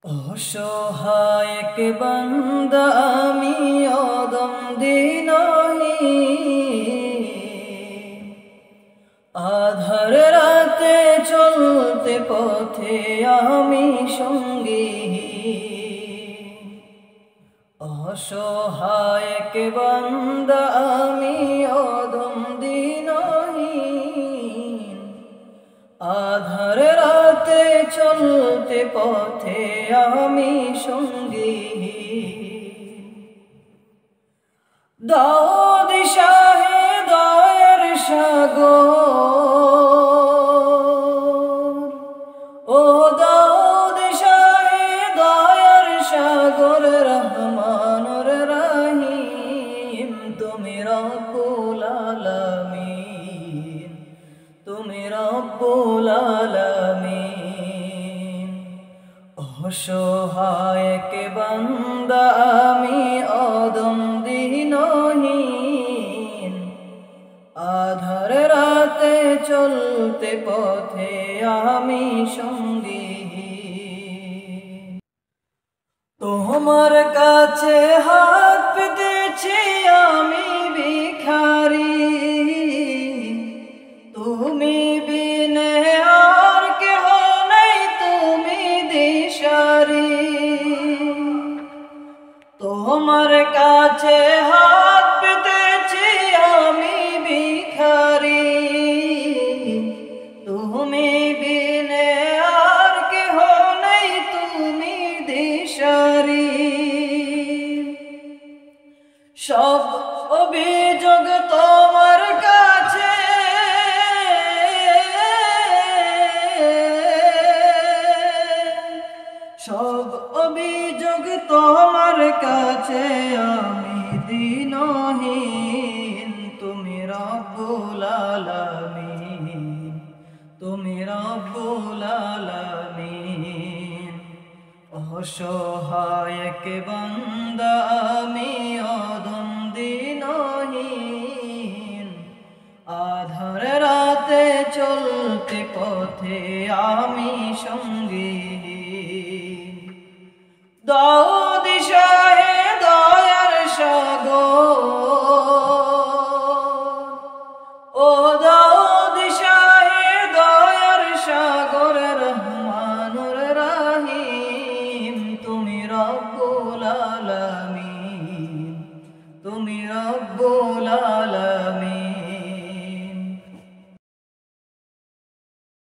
অসহায় এক বান্দা আমি অদম দিনহীন, আধার রাতে চলতে পথে আমি সঙ্গীহীন। অসহায় এক বান্দা আমি অদম দিনহীন, আধার রাতে চলতে পথে আমি সঙ্গীহীন। দাও দিশা হে দয়ার সাগর, ও দাও দিশা হে দয়ার সাগর, রহমানুর রহিম তুমি রব্বুল আলামিন, তুমি রব্বুল আলামিন। অসহায় এক বান্দা আমি অদম দিনহীন, আধার রাতে চলতে পথে আমি সঙ্গীহীন। তোমার কাছে হাত পেতেছি আমি ভিখারি, তুমি বিনে আর কেহ নাই, তুমি দিশারি। তোমার কাছে হাত পেতেছি আমি ভিখারি, তুমি বিনে আর কেহ নাই, তুমি দিশারি। সব অভিযোগ তোমার কাছে, সব অভিযোগ তোমার কাছে, আমি দিনহীন, তুমি রব্বুল আলামিন, তুমি রব্বুল আলামিন। অসহায় এক বান্দা আমি অদম দিনহীন, আধার রাতে চলতে পথে আমি সঙ্গীহীন। দাও